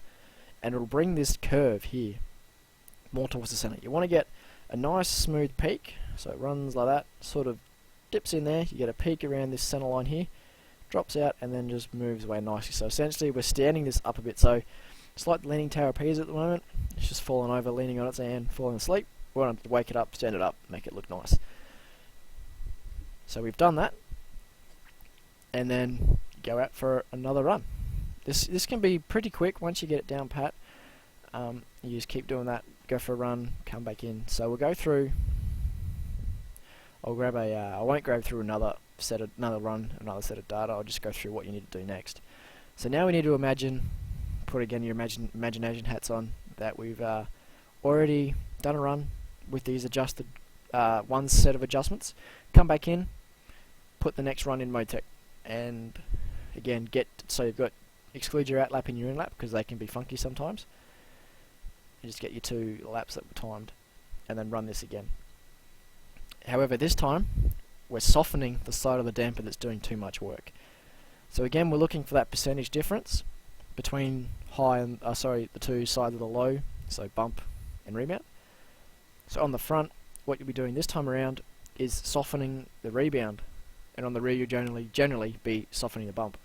and it'll bring this curve here more towards the center. You want to get a nice smooth peak, so it runs like that, sort of dips in there, you get a peak around this center line here, drops out, and then just moves away nicely. So essentially we're standing this up a bit, so it's like the leaning tower of Pisa at the moment. It's just falling over, leaning on its hand, falling asleep. We want to wake it up, stand it up, make it look nice. So we've done that, and then go out for another run. This can be pretty quick once you get it down pat. You just keep doing that, go for a run, come back in. So we'll go through. I'll grab I won't go through another set of data. I'll just go through what you need to do next. So now we need to imagine, put again your imagination hats on, that we've already done a run with these adjusted one set of adjustments. Come back in, put the next run in Motec, and again so you've got exclude your out lap and your in lap because they can be funky sometimes. You just get your 2 laps that were timed, and then run this again. However, this time we're softening the side of the damper that's doing too much work. So again, we're looking for that percentage difference between the two sides of the low, so bump and rebound. So on the front, what you'll be doing this time around is softening the rebound, and on the rear you'll generally be softening the bump.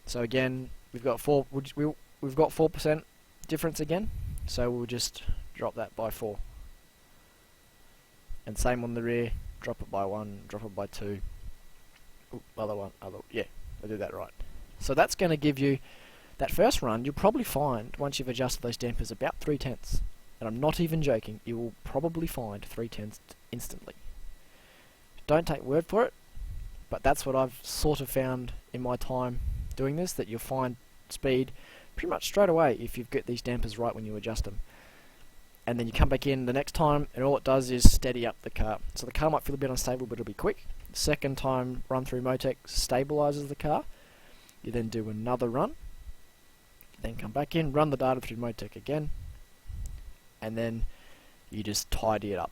So again, we've got 4% difference again, so we'll just drop that by 4. And same on the rear, drop it by 1, drop it by 2. Yeah, I did that right. So that's going to give you, that first run, you'll probably find, once you've adjusted those dampers, about 3/10. And I'm not even joking, you will probably find 3/10 instantly. Don't take word for it, but that's what I've sort of found in my time doing this, that you'll find speed pretty much straight away if you've got these dampers right when you adjust them. And then you come back in the next time, and all it does is steady up the car. So the car might feel a bit unstable, but it'll be quick. Second time run through Motec stabilizes the car. You then do another run, then come back in, run the data through Motec again, and then you just tidy it up.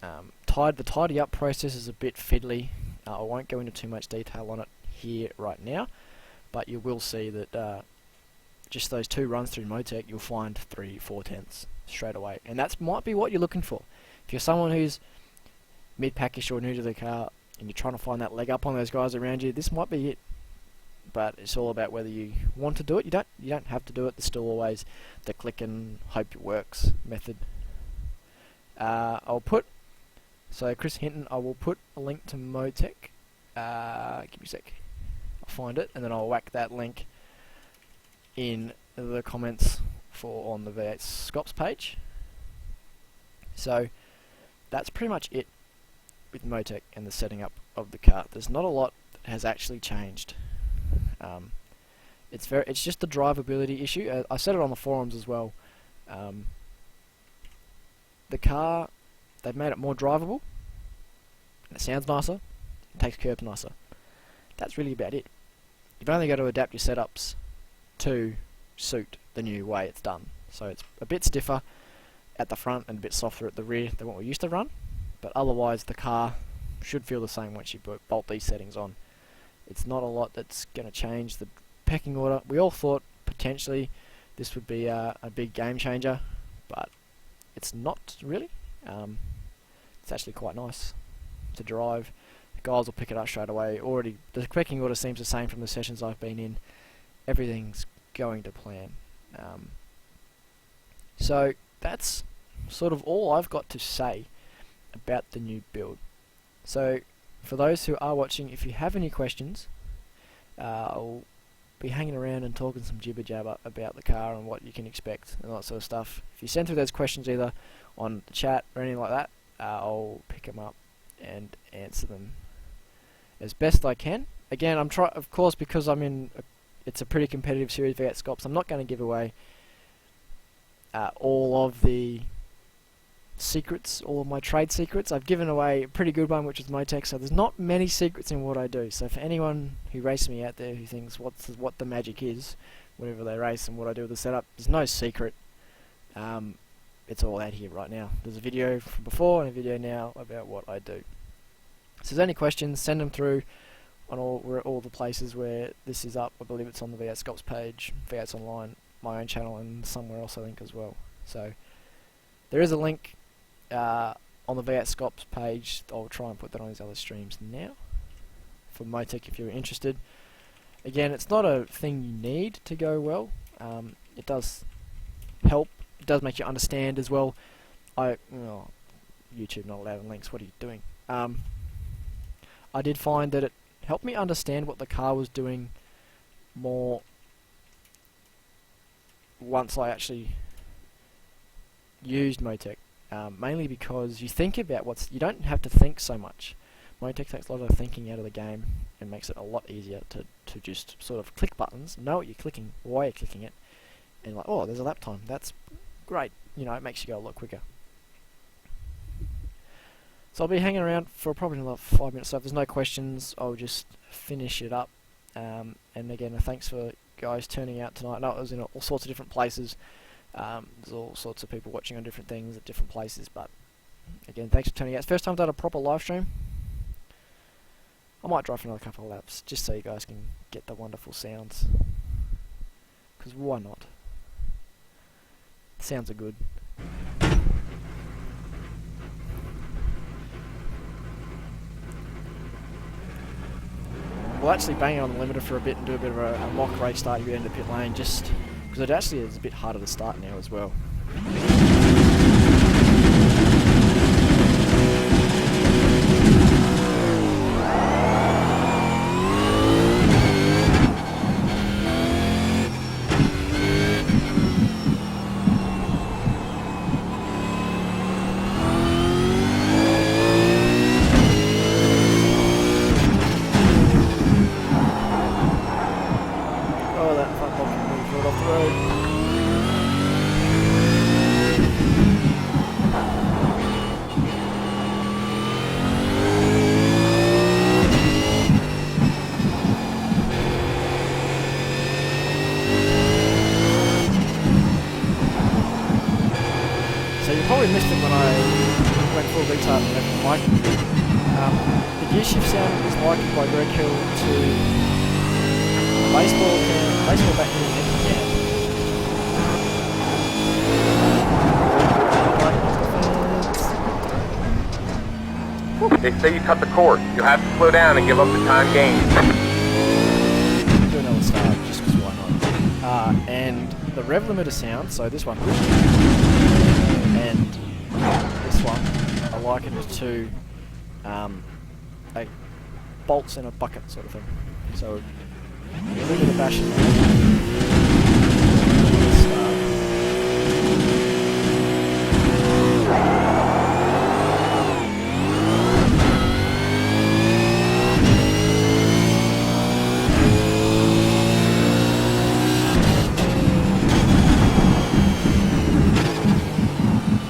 The tidy up process is a bit fiddly. I won't go into too much detail on it here right now, but you will see that just those 2 runs through Motec, you'll find 3/4 straight away, and that might be what you're looking for. If you're someone who's mid-packish or new to the car and you're trying to find that leg up on those guys around you, this might be it. But it's all about whether you want to do it. You don't have to do it. There's still always the click and hope it works method. So Chris Hinton, I will put a link to Motec. Give me a sec. I'll find it, and then I'll whack that link in the comments on the V8 Scops page. So that's pretty much it with Motec and the setting up of the car. There's not a lot that has actually changed. It's just the drivability issue. I said it on the forums as well. The car, they've made it more drivable. And it sounds nicer. It takes curbs nicer. That's really about it. You've only got to adapt your setups to suit the new way it's done. So it's a bit stiffer at the front and a bit softer at the rear than what we used to run. But otherwise, the car should feel the same once you bolt these settings on. It's not a lot that's going to change the pecking order. We all thought potentially this would be a big game changer, but it's not really. It's actually quite nice to drive. The guys will pick it up straight away. Already, the pecking order seems the same from the sessions I've been in. Everything's going to plan. So that's sort of all I've got to say about the new build. So for those who are watching, if you have any questions, I'll be hanging around and talking some jibber jabber about the car and what you can expect and all that sort of stuff. If you send through those questions either on the chat or anything like that, I'll pick them up and answer them as best I can. Again, of course, because it's a pretty competitive series of V8 Scops, I'm not going to give away all of the secrets, all of my trade secrets. I've given away a pretty good one, which is Motec, so there's not many secrets in what I do. So for anyone who races me out there who thinks what the magic is whenever they race and what I do with the setup, there's no secret. It's all out here right now. There's a video from before and a video now about what I do. So if there's any questions, send them through on all the places where this is up. I believe it's on the V8 Scops page, V8's Online, my own channel, and somewhere else I think as well. So there is a link on the V8 Scops page. I'll try and put that on these other streams now for Motec if you're interested. Again, it's not a thing you need to go well. It does help. It does make you understand as well. YouTube not allowing links. What are you doing? I did find that it helped me understand what the car was doing more once I actually used Motec. Mainly because you think about you don't have to think so much. Motec takes a lot of thinking out of the game and makes it a lot easier to just sort of click buttons, know what you're clicking, why you're clicking it, and like, oh, there's a lap time, that's great. It makes you go a lot quicker. So I'll be hanging around for probably another 5 minutes, so if there's no questions, I'll just finish it up. And again, thanks for guys turning out tonight. I know it was in all sorts of different places. There's all sorts of people watching on different things at different places, but again, thanks for turning out. It's the first time I've done a proper live stream. I might drive for another couple of laps, just so you guys can get the wonderful sounds. Because why not? Sounds are good. We'll actually bang on the limiter for a bit and do a bit of a mock race start at the end of pit lane, just because it actually is a bit harder to start now as well. probably missed it when I went full retard and left the mic. The gear shift sound is likened by Greg Hill to a baseball bat hitting an empty can. They say you cut the cord. You have to slow down and give up the time gained. Do another start, just because why not. And the rev limiter sound, so this one, and this one, I liken it to a bolts in a bucket sort of thing. So, a little bit of bashing.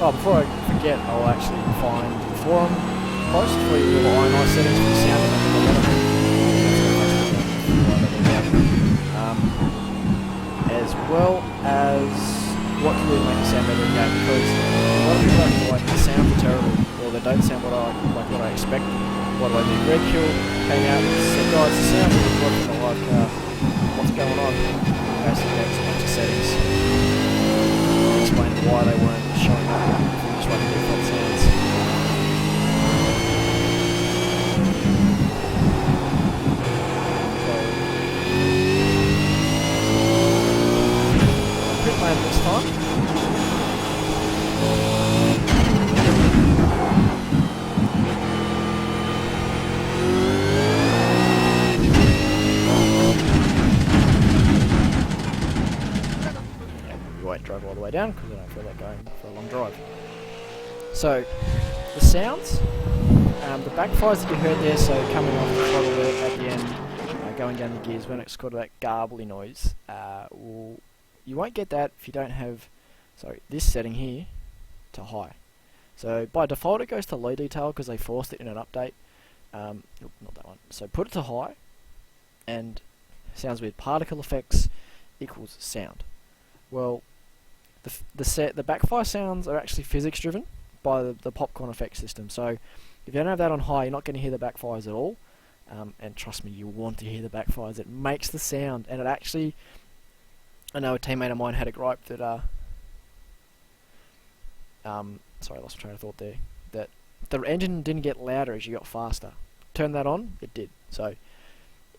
Oh, before I forget, I'll actually find the forum post for your little INI settings for the sound and the as well as what to do to make the sound better in game, because a lot of people don't feel like the sounds are terrible, or they don't sound what I expect. what do I do? Greg Hill came out and said, guys, the sound really good from the live car. What's going on? Basically, there was a bunch of settings. I'll explain why they weren't showing up if you just run the default sounds. So, pit lane this time. Drove all the way down because I don't feel like going for a long drive. So the sounds, the backfires that you heard there, so coming off the throttle there at the end, going down the gears when it's called that garbly noise, you won't get that if you don't have this setting here to high. So by default it goes to low detail because they forced it in an update. Not that one. So put it to high, and sounds with particle effects equals sound. Well, the backfire sounds are actually physics driven by the popcorn effect system. So if you don't have that on high, you're not going to hear the backfires at all. And trust me, you want to hear the backfires. It makes the sound, and it actually, I know a teammate of mine had a gripe that sorry, I lost my train of thought there. That the engine didn't get louder as you got faster. Turn that on, it did. So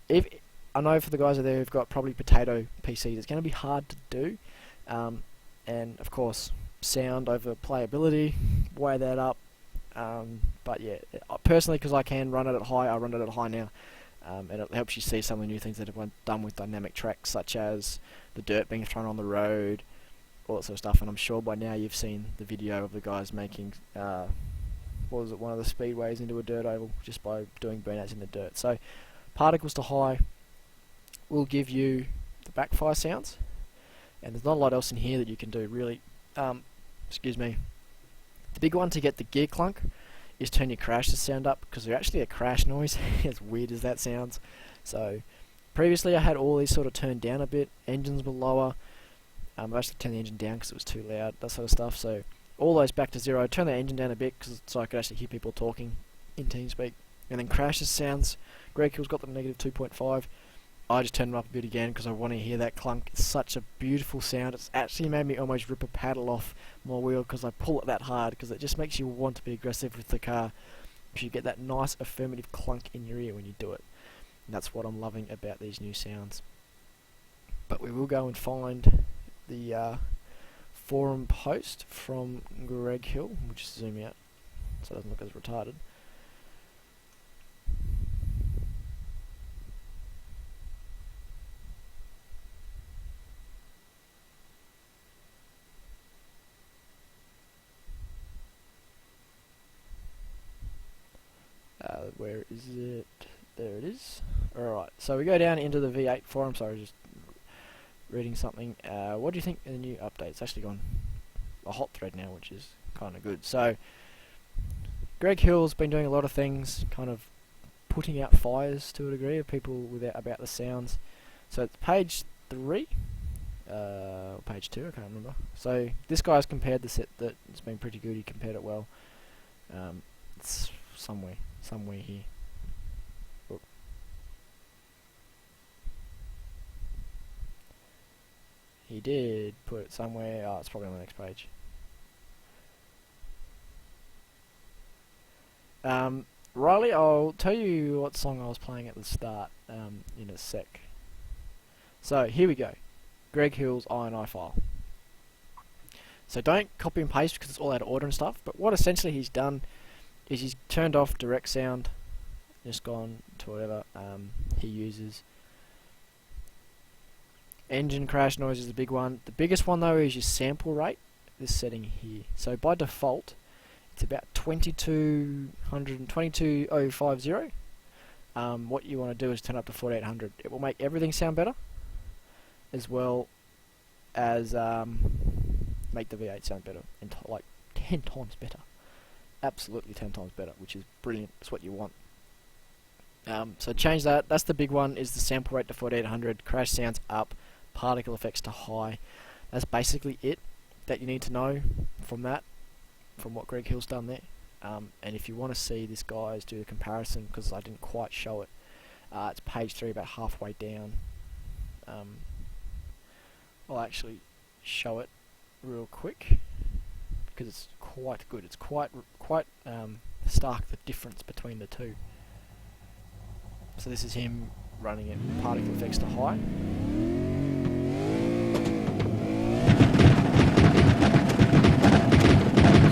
if I know for the guys out there who've got probably potato PCs, it's going to be hard to do. And of course, sound over playability, weigh that up. But yeah, personally, because I can run it at high, I run it at high now. And it helps you see some of the new things that have been done with dynamic tracks, such as the dirt being thrown on the road, all that sort of stuff. And I'm sure by now you've seen the video of the guys making, what was it, one of the speedways into a dirt oval just by doing burnouts in the dirt. So particles to high will give you the backfire sounds. And there's not a lot else in here that you can do, really. Excuse me. The big one to get the gear clunk is turn your crash sound up, because they're actually a crash noise, as weird as that sounds. So, previously I had all these sort of turned down a bit, engines were lower. I actually turned the engine down because it was too loud, that sort of stuff. So, all those back to zero, turn the engine down a bit so I could actually hear people talking in TeamSpeak. And then crashes sounds, Greg Hill's got them -2.5. I just turned them up a bit again because I want to hear that clunk. It's such a beautiful sound. It's actually made me almost rip a paddle off my wheel because I pull it that hard, because it just makes you want to be aggressive with the car. You get that nice affirmative clunk in your ear when you do it. And that's what I'm loving about these new sounds. But we will go and find the forum post from Greg Hill. We'll just zoom out so it doesn't look as retarded. Where is it? There it is. Alright, so we go down into the V8 forum. Sorry, just reading something. What do you think of the new update? It's actually gone a hot thread now, which is kind of good. So, Greg Hill's been doing a lot of things, kind of putting out fires to a degree of people about the sounds. So it's page 3, page 2, I can't remember. So this guy's compared the set that it's been pretty good. He compared it well. It's somewhere here. Oop. He did put it somewhere. Oh, it's probably on the next page. Riley, I'll tell you what song I was playing at the start in a sec. So here we go. Greg Hill's I&I file. So don't copy and paste because it's all out of order and stuff, but what essentially he's done is he's turned off direct sound, just gone to whatever he uses. Engine crash noise is the big one. The biggest one though is your sample rate, this setting here. So by default it's about 22050. What you want to do is turn up to 4800. It will make everything sound better, as well as make the V8 sound better, like 10 times better. Absolutely 10 times better, which is brilliant. It's what you want. So change that. That's the big one, is the sample rate to 4800, crash sounds up, particle effects to high. That's basically it that you need to know from that, from what Greg Hill's done there. And if you want to see this guys do the comparison, because I didn't quite show it, it's page 3, about halfway down. I'll actually show it real quick because it's quite good. It's quite stark, the difference between the two. So this is him running it particle effects to high.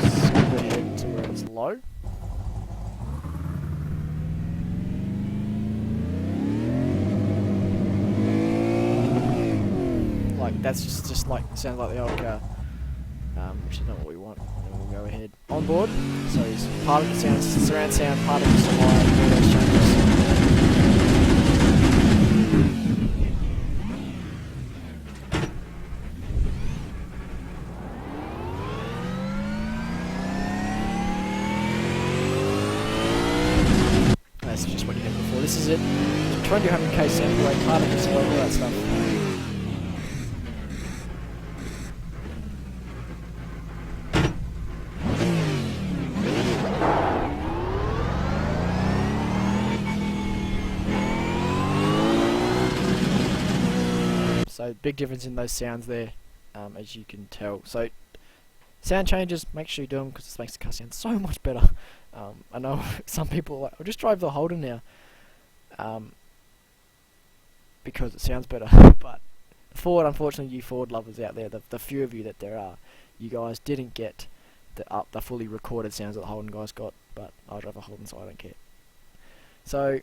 Skip ahead to where it's low. Like that's just like sounds like the old car, which is not what we want. And we'll go ahead on board. So he's particle sounds, surround sound, particles to high, all those changes. That's just what you did before. This is it. 200k sample rate, particles, all that stuff. So big difference in those sounds there, as you can tell. So sound changes, make sure you do them because this makes the car sound so much better. I know some people are like, I'll just drive the Holden now, because it sounds better. But Ford, unfortunately, you Ford lovers out there, the few of you that there are, you guys didn't get the fully recorded sounds that the Holden guys got. But I drive a Holden, so I don't care. So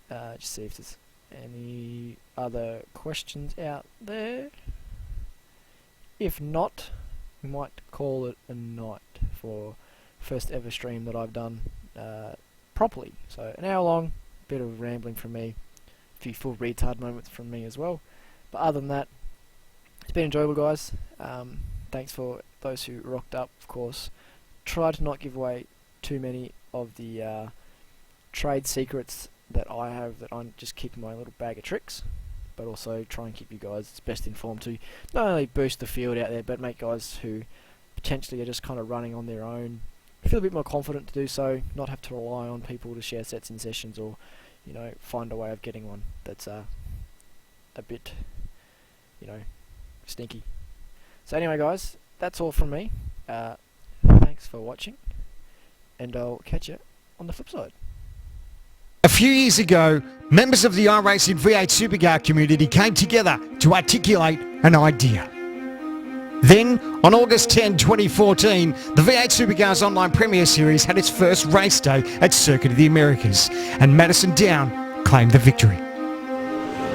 just see if there's any other questions out there. If not, we might call it a night for first ever stream that I've done properly. So an hour long, bit of rambling from me, a few full retard moments from me as well. But other than that, it's been enjoyable, guys. Thanks for those who rocked up, of course. Try to not give away too many of the trade secrets that I have, that I'm just keeping my little bag of tricks, but also try and keep you guys as best informed to not only boost the field out there, but make guys who potentially are just kind of running on their own feel a bit more confident to do so, not have to rely on people to share sets in sessions, or you know, find a way of getting one that's a bit, you know, sneaky. So anyway, guys, that's all from me. Thanks for watching, and I'll catch you on the flip side. A few years ago, members of the iRacing V8 Supercar community came together to articulate an idea. Then, on August 10, 2014, the V8 Supercars Online Premier Series had its first race day at Circuit of the Americas, and Madison Down claimed the victory.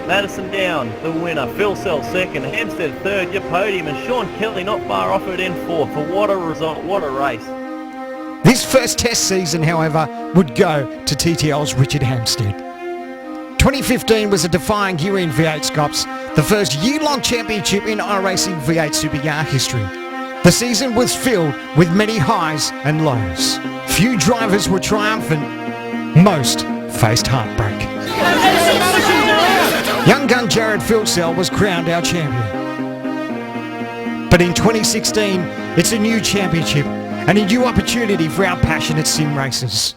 Madison Down, the winner. Phil Sells second. Hampstead third. Your podium. And Sean Kelly not far off it in fourth. For what a result. What a race. This first test season, however, would go to TTL's Richard Hampstead. 2015 was a defining year in V8 Scops, the first year-long championship in iRacing V8 Supercar history. The season was filled with many highs and lows. Few drivers were triumphant. Most faced heartbreak. Young gun Jared Philsell was crowned our champion. But in 2016, it's a new championship and a new opportunity for our passionate sim racers.